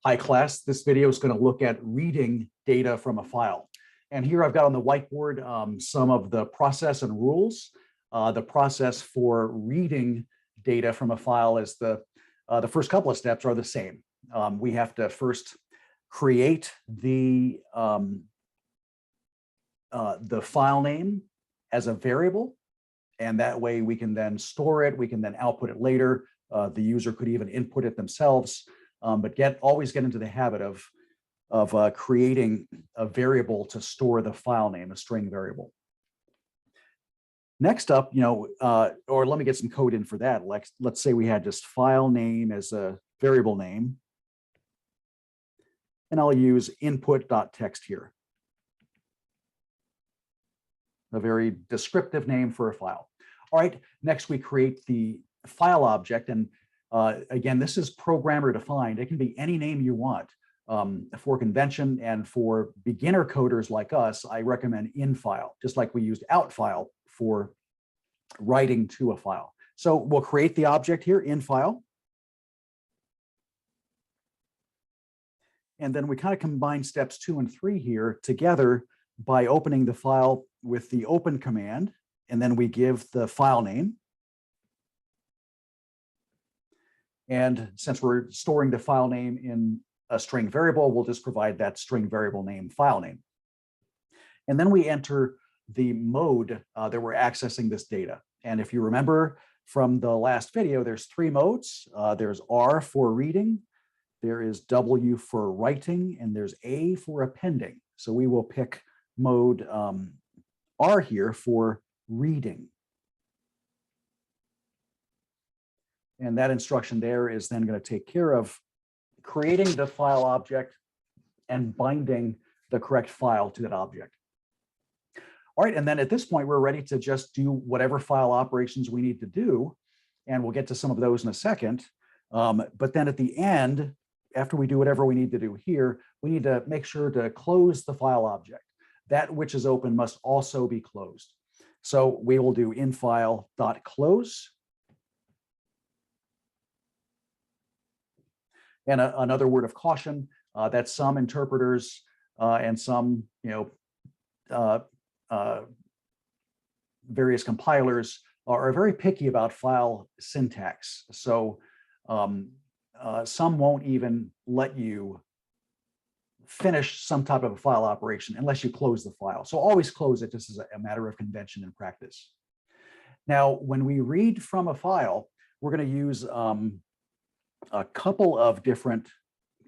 Hi class, this video is going to look at reading data from a file. And here I've got on the whiteboard some of the process and rules. The process for reading data from a file is the first couple of steps are the same. We have to first create the file name as a variable, and that way we can then store it, we can then output it later. The user could even input it themselves. But always get into the habit of creating a variable to store the file name, a string variable. Next up, or let me get some code in for that. Like, let's say we had just file name as a variable name, and I'll use input.txt here. A very descriptive name for a file. All right, next we create the file object, and again, this is programmer defined. It can be any name you want. For convention and for beginner coders like us, I recommend infile, just like we used outfile for writing to a file. So we'll create the object here, infile. And then we kind of combine steps 2 and 3 here together by opening the file with the open command, and then we give the file name. And since we're storing the file name in a string variable, we'll just provide that string variable name file name. And then we enter the mode that we're accessing this data. And if you remember from the last video, there's 3 modes. There's R for reading, there is W for writing, and there's A for appending. So we will pick mode R here for reading. And that instruction there is then going to take care of creating the file object and binding the correct file to that object. All right, and then at this point, we're ready to just do whatever file operations we need to do. And we'll get to some of those in a second. But then at the end, after we do whatever we need to do here, we need to make sure to close the file object. That which is open must also be closed. So we will do infile.close. And another word of caution, that some interpreters and some various compilers are very picky about file syntax. So some won't even let you finish some type of a file operation unless you close the file. So always close it, just as a matter of convention and practice. Now, when we read from a file, we're going to use a couple of different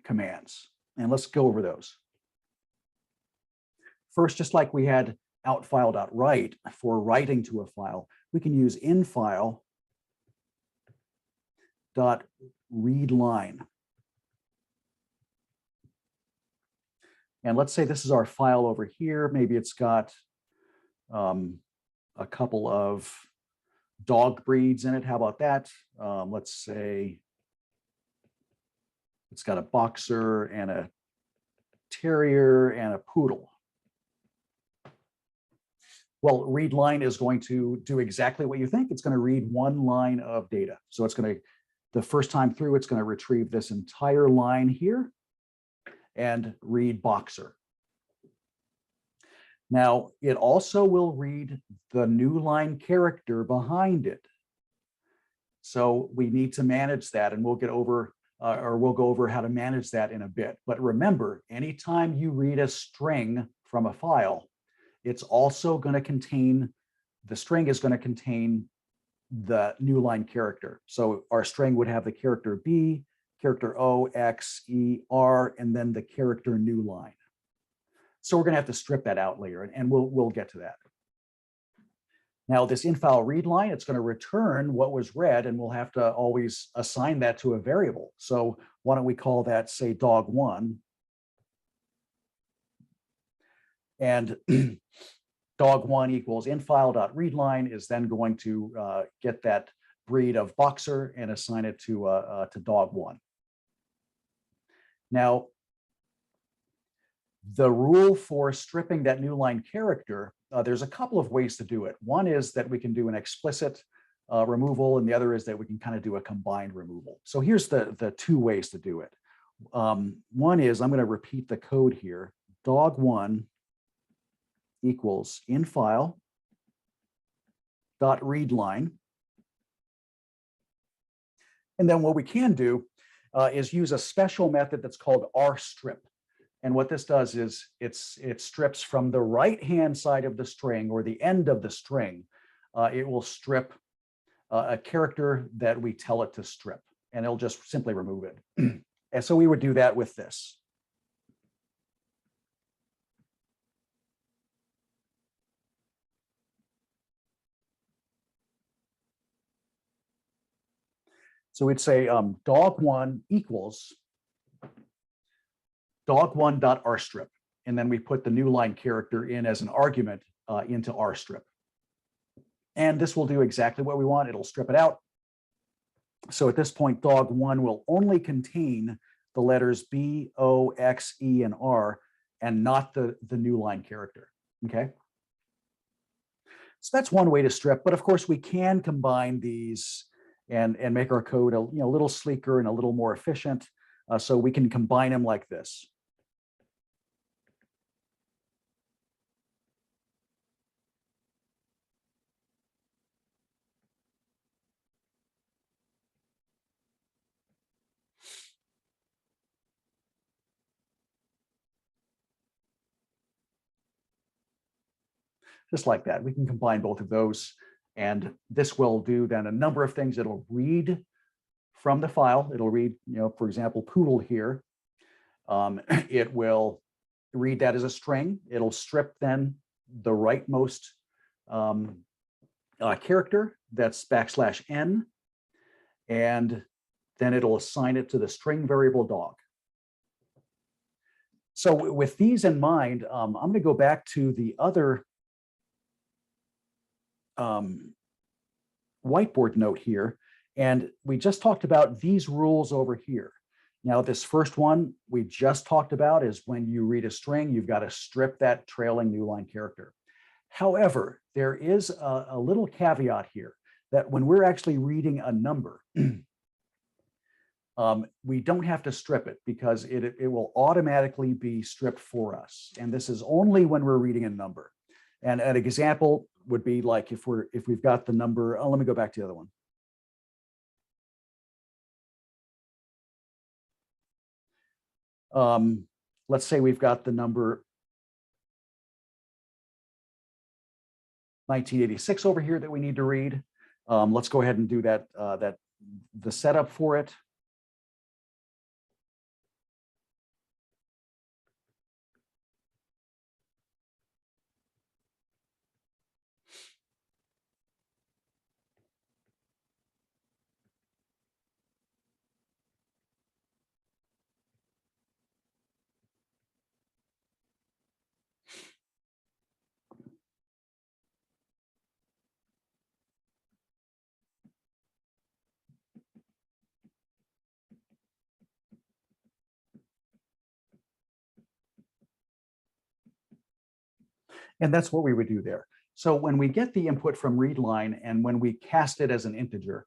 commands, and let's go over those. First, just like we had outfile.write for writing to a file, we can use infile.readline. And let's say this is our file over here. Maybe it's got a couple of dog breeds in it. How about that? Let's say it's got a boxer and a terrier and a poodle. Well, read line is going to do exactly what you think. It's going to read one line of data. So it's going to, the first time through, it's going to retrieve this entire line here and read boxer. Now, it also will read the new line character behind it. So we need to manage that, and we'll get over we'll go over how to manage that in a bit. But remember, anytime you read a string from a file, it's also going to contain, the string is going to contain the new line character. So our string would have the character B, character O, X, E, R, and then the character new line. So we're going to have to strip that out later, and we'll get to that. Now, this infile read line, it's going to return what was read, and we'll have to always assign that to a variable. So why don't we call that, say, dog1. And dog1 equals infile.readline is then going to get that breed of boxer and assign it to dog1. Now, the rule for stripping that new line character, there's a couple of ways to do it. One is that we can do an explicit removal, and the other is that we can kind of do a combined removal. So here's the 2 ways to do it. One is, I'm going to repeat the code here. Dog1 equals in file dot readline. And then what we can do is use a special method that's called rstrip. And what this does is it strips from the right-hand side of the string or the end of the string. It will strip a character that we tell it to strip, and it'll just simply remove it. And so we would do that with this. So we'd say dog1 equals dog1.rstrip, and then we put the new line character in as an argument into rstrip. And this will do exactly what we want. It'll strip it out. So at this point, dog1 will only contain the letters B, O, X, E, and R, and not the new line character, okay? So that's one way to strip, but of course we can combine these and make our code a little sleeker and a little more efficient. So we can combine them like this. Just like that, we can combine both of those. And this will do then a number of things. It'll read from the file. It'll read, for example, poodle here. It will read that as a string. It'll strip then the rightmost character, that's \n, and then it'll assign it to the string variable dog. So with these in mind, I'm going to go back to the other whiteboard note here, and we just talked about these rules over here. Now, this first one we just talked about is when you read a string, you've got to strip that trailing new line character. However, there is a little caveat here that when we're actually reading a number, we don't have to strip it because it will automatically be stripped for us. And this is only when we're reading a number. And an example would be like if we've got the number, let me go back to the other one. Let's say we've got the number 1986 over here that we need to read. Let's go ahead and do that, the setup for it. And that's what we would do there. So when we get the input from readline and when we cast it as an integer,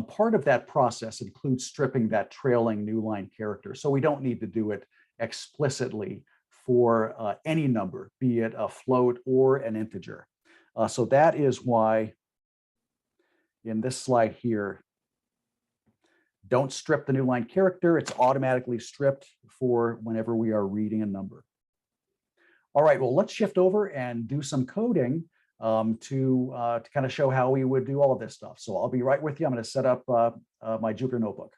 part of that process includes stripping that trailing new line character. So we don't need to do it explicitly for any number, be it a float or an integer. So that is why in this slide here, don't strip the new line character. It's automatically stripped for whenever we are reading a number. All right, well, let's shift over and do some coding to kind of show how we would do all of this stuff. So I'll be right with you. I'm going to set up my Jupyter Notebook.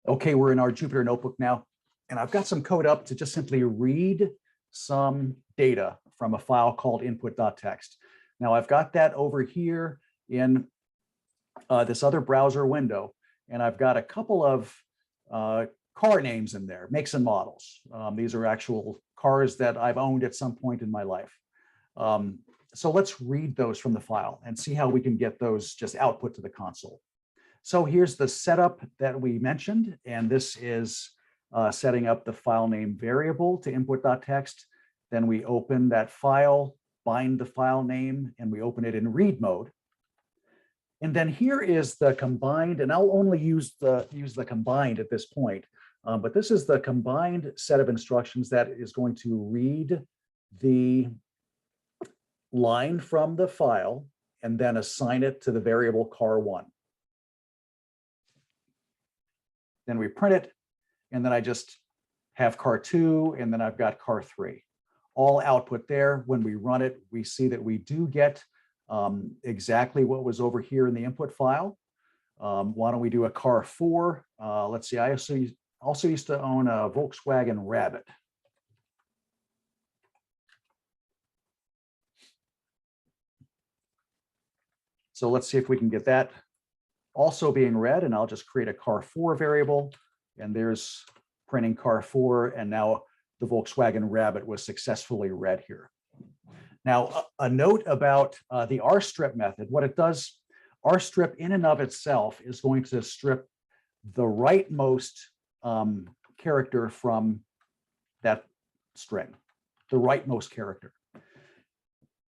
Okay, we're in our Jupyter Notebook now, and I've got some code up to just simply read some data from a file called input.txt. Now I've got that over here in this other browser window, and I've got a couple of car names in there, makes and models. These are actual cars that I've owned at some point in my life. So let's read those from the file and see how we can get those just output to the console. So here's the setup that we mentioned, and this is setting up the file name variable to input.txt. Then we open that file, bind the file name, and we open it in read mode. And then here is the combined, and I'll only use the combined at this point, but this is the combined set of instructions that is going to read the line from the file and then assign it to the variable car1. Then we print it, and then I just have car2, and then I've got car3. All output there. When we run it, we see that we do get exactly what was over here in the input file. Why don't we do a car4? Let's see, I also used to own a Volkswagen Rabbit. So let's see if we can get that also being read, and I'll just create a car4 variable, and there's printing car4, and now the Volkswagen Rabbit was successfully read here. Now, a note about the rstrip method. What it does, rstrip in and of itself is going to strip the rightmost character from that string, the rightmost character.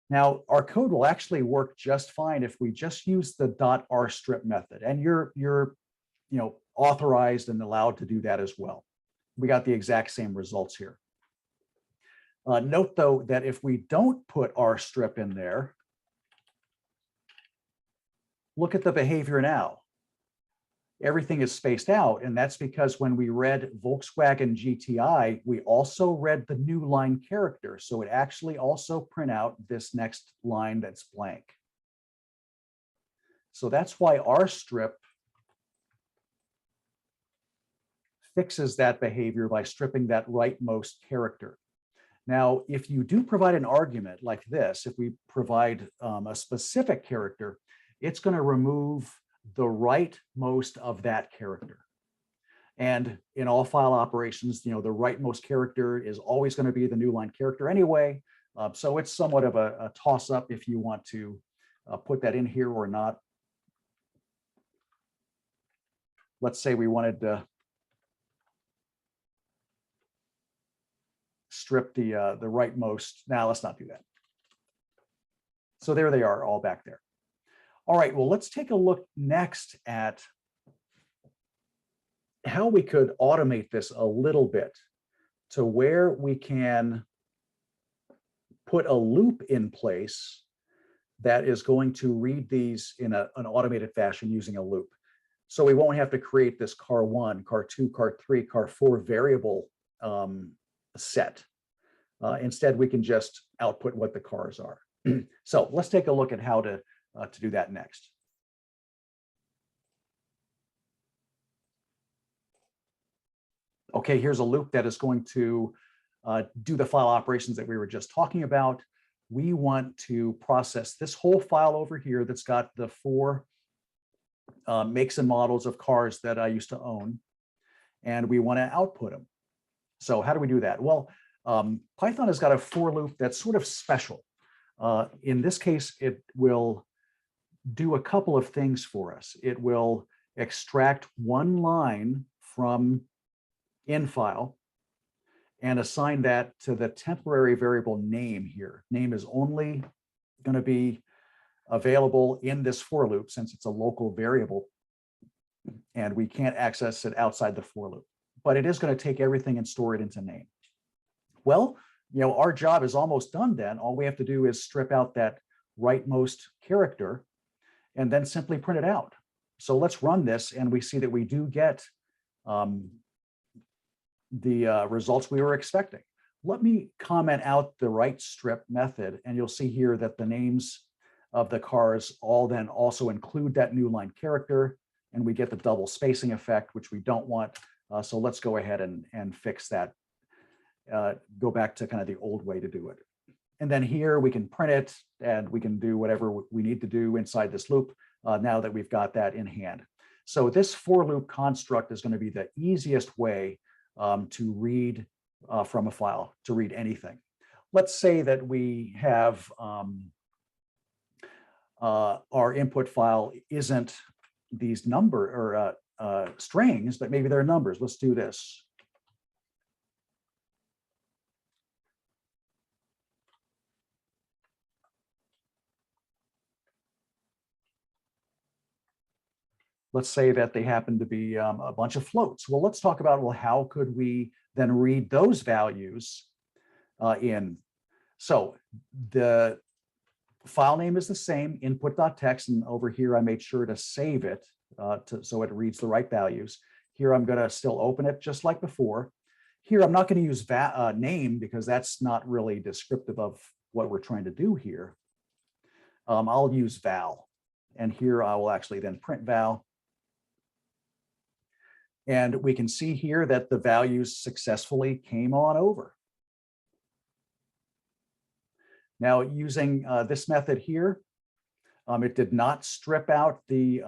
Now, our code will actually work just fine if we just use the .rstrip method, and you're authorized and allowed to do that as well. We got the exact same results here. Note, though, that if we don't put rstrip in there, look at the behavior now. Everything is spaced out, and that's because when we read Volkswagen GTI, we also read the new line character. So it actually also print out this next line that's blank. So that's why rstrip fixes that behavior by stripping that rightmost character. Now, if you do provide an argument like this, if we provide a specific character, it's going to remove the rightmost of that character. And in all file operations, the rightmost character is always going to be the new line character anyway. So it's somewhat of a toss-up if you want to put that in here or not. Let's say we wanted to strip the rightmost. Now, let's not do that. So there they are, all back there. All right, well, let's take a look next at how we could automate this a little bit to where we can put a loop in place that is going to read these in an automated fashion using a loop. So we won't have to create this car1, car2, car3, car4 variable set. Instead, we can just output what the cars are. So let's take a look at how to do that next. Okay, here's a loop that is going to do the file operations that we were just talking about. We want to process this whole file over here that's got the 4 makes and models of cars that I used to own, and we want to output them. So how do we do that? Well, Python has got a for loop that's sort of special. In this case, it will do a couple of things for us. It will extract one line from in file and assign that to the temporary variable name here. Name is only going to be available in this for loop since it's a local variable and we can't access it outside the for loop, but it is going to take everything and store it into name. Well, our job is almost done then. All we have to do is strip out that rightmost character and then simply print it out. So let's run this, and we see that we do get the results we were expecting. Let me comment out the right strip method, and you'll see here that the names of the cars all then also include that new line character, and we get the double spacing effect, which we don't want. So let's go ahead and fix that. Go back to kind of the old way to do it. And then here we can print it, and we can do whatever we need to do inside this loop now that we've got that in hand. So this for loop construct is going to be the easiest way to read from a file, to read anything. Let's say that we have our input file isn't these number or strings, but maybe they're numbers. Let's do this. let's say that they happen to be a bunch of floats. Well, let's talk about, well, how could we then read those values in? So the file name is the same, input.txt, and over here I made sure to save it so it reads the right values. Here I'm going to still open it just like before. Here I'm not going to use name because that's not really descriptive of what we're trying to do here. I'll use val, and here I will actually then print val. And we can see here that the values successfully came on over. Now, using this method here, it did not strip out the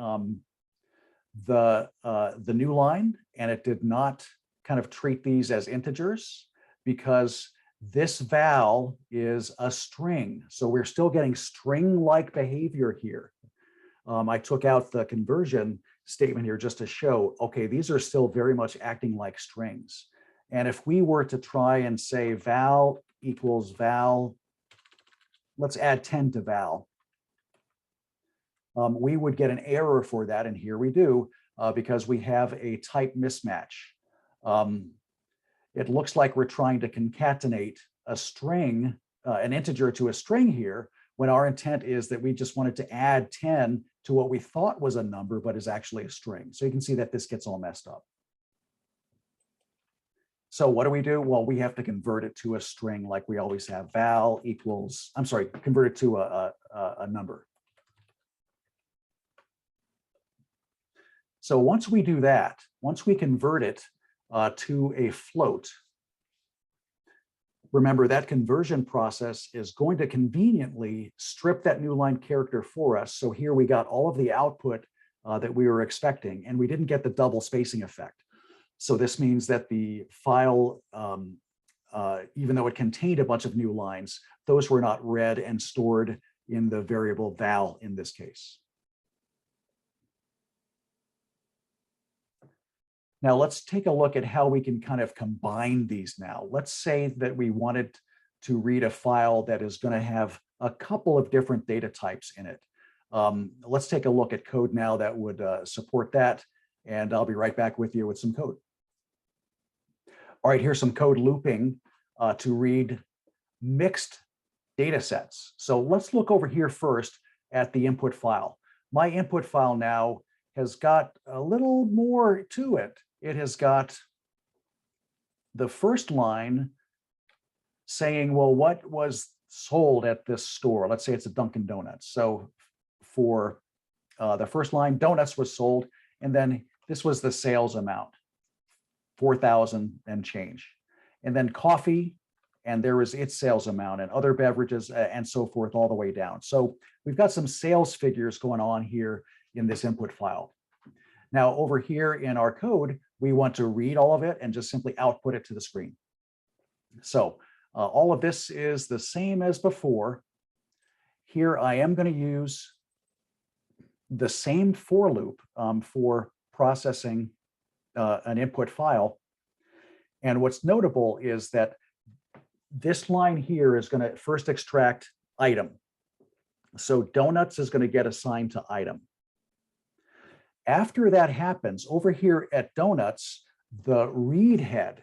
new line, and it did not kind of treat these as integers because this val is a string. So we're still getting string-like behavior here. I took out the conversion statement here just to show, okay, these are still very much acting like strings. And if we were to try and say val equals val, let's add 10 to val, we would get an error for that, and here we do, because we have a type mismatch. It looks like we're trying to concatenate a string, an integer to a string here, when our intent is that we just wanted to add 10 to what we thought was a number, but is actually a string. So you can see that this gets all messed up. So what do? Well, we have to convert it to a string like we always have. Val equals, I'm sorry, convert it to a number. So once we do that, once we convert it to a float, remember that conversion process is going to conveniently strip that new line character for us. So here we got all of the output that we were expecting, and we didn't get the double spacing effect. So this means that the file, even though it contained a bunch of new lines, those were not read and stored in the variable val in this case. Now let's take a look at how we can kind of combine these now. Let's say that we wanted to read a file that is going to have a couple of different data types in it. Let's take a look at code now that would support that, and I'll be right back with you with some code. All right, here's some code looping to read mixed data sets. So let's look over here first at the input file. My input file now has got a little more to it. It has got the first line saying, well, what was sold at this store? Let's say it's a Dunkin' Donuts. So for the first line, donuts was sold, and then this was the sales amount, 4,000 and change. And then coffee, and there was its sales amount, and other beverages and so forth all the way down. So we've got some sales figures going on here in this input file. Now over here in our code, we want to read all of it and just simply output it to the screen. So all of this is the same as before. Here I am going to use the same for loop for processing an input file. And what's notable is that this line here is going to first extract item. So donuts is going to get assigned to item. After that happens, over here at donuts, the read head,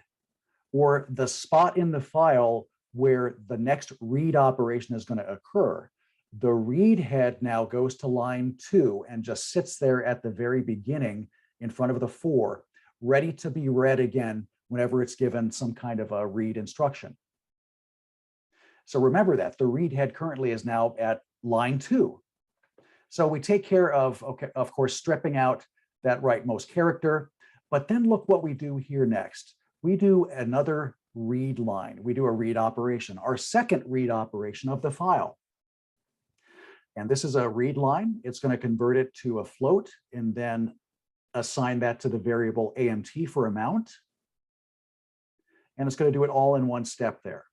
or the spot in the file where the next read operation is going to occur, the read head now goes to line 2 and just sits there at the very beginning in front of the 4, ready to be read again whenever it's given some kind of a read instruction. So remember that the read head currently is now at line 2. So we take care of, okay, of course, stripping out that rightmost character, but then look what we do here next. We do another read line. We do a read operation, our second read operation of the file. And this is a read line. It's going to convert it to a float and then assign that to the variable AMT for amount. And it's going to do it all in one step there.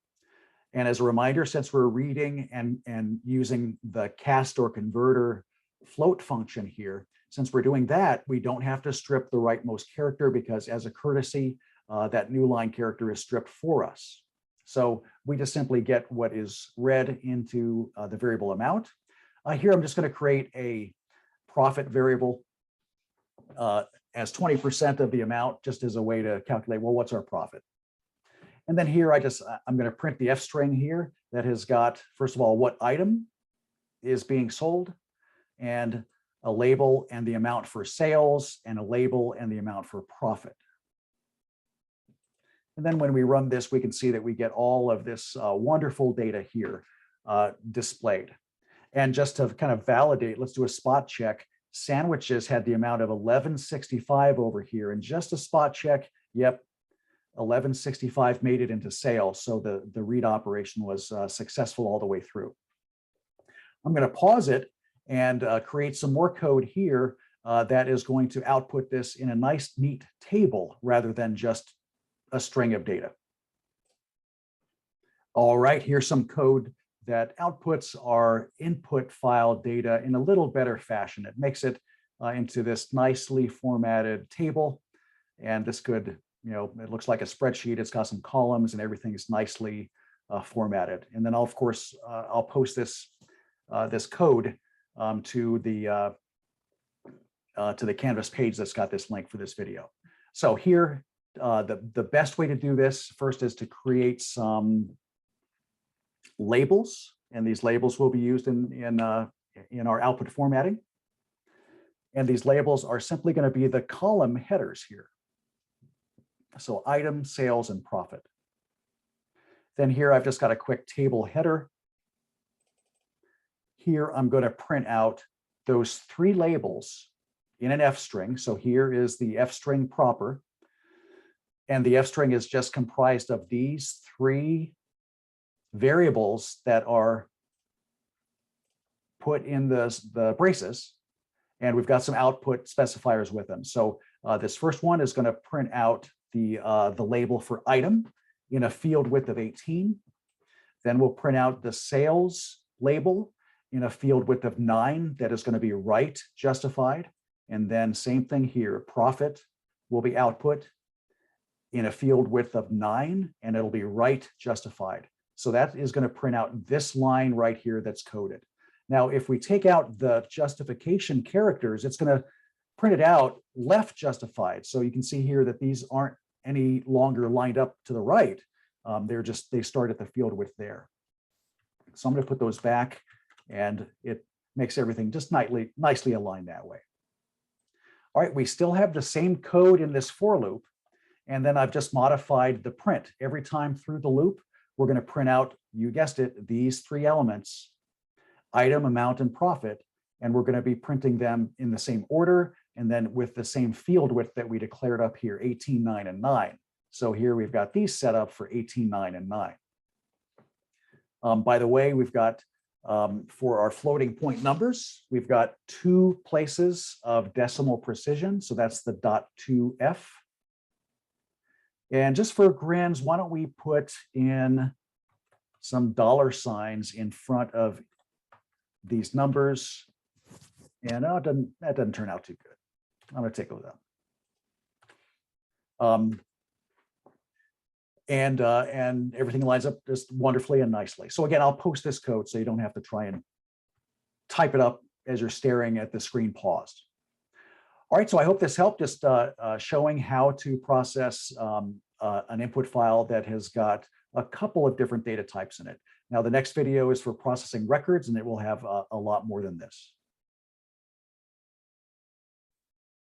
And as a reminder, since we're reading and using the cast or converter float function here, since we're doing that, we don't have to strip the rightmost character because as a courtesy, that new line character is stripped for us. So we just simply get what is read into the variable amount. Here, I'm just going to create a profit variable. as 20% of the amount, just as a way to calculate, well, what's our profit? And then here, I'm going to print the F string here that has got, first of all, what item is being sold, and a label and the amount for sales, and a label and the amount for profit. And then when we run this, we can see that we get all of this wonderful data here displayed. And just to kind of validate, let's do a spot check. Sandwiches had the amount of 1165 over here, and just a spot check, yep, 1165 made it into sales. So the read operation was successful all the way through. I'm going to pause it and create some more code here that is going to output this in a nice, neat table rather than just a string of data. All right, here's some code that outputs our input file data in a little better fashion. It makes it into this nicely formatted table. And this could, it looks like a spreadsheet. It's got some columns and everything is nicely formatted. And then of course, I'll post this code to the Canvas page that's got this link for this video. So here, the best way to do this first is to create some labels, and these labels will be used in our output formatting. And these labels are simply going to be the column headers here. So item, sales, and profit. Then here I've just got a quick table header. Here I'm going to print out those three labels in an F string. So here is the F string proper. And the F string is just comprised of these three variables that are put in the braces. And we've got some output specifiers with them. So this first one is going to print out the label for item in a field width of 18. Then we'll print out the sales label in a field width of 9 that is going to be right justified. And then same thing here, profit will be output in a field width of 9, and it'll be right justified. So that is going to print out this line right here that's coded. Now, if we take out the justification characters, it's going to print it out left justified. So you can see here that these aren't any longer lined up to the right. They start at the field width there. So I'm going to put those back, and it makes everything just nicely aligned that way. All right, we still have the same code in this for loop, and then I've just modified the print. Every time through the loop, we're going to print out, you guessed it, these three elements, item, amount, and profit, and we're going to be printing them in the same order and then with the same field width that we declared up here, 18, 9, and 9. So here we've got these set up for 18, 9, and 9. By the way, we've got, for our floating point numbers, we've got 2 places of decimal precision. So that's the .2f. And just for grins, why don't we put in some $ in front of these numbers? And that doesn't turn out too good. I'm going to take it with that. And everything lines up just wonderfully and nicely. So again, I'll post this code so you don't have to try and type it up as you're staring at the screen paused. All right, so I hope this helped, just showing how to process an input file that has got a couple of different data types in it. Now, the next video is for processing records, and it will have a lot more than this.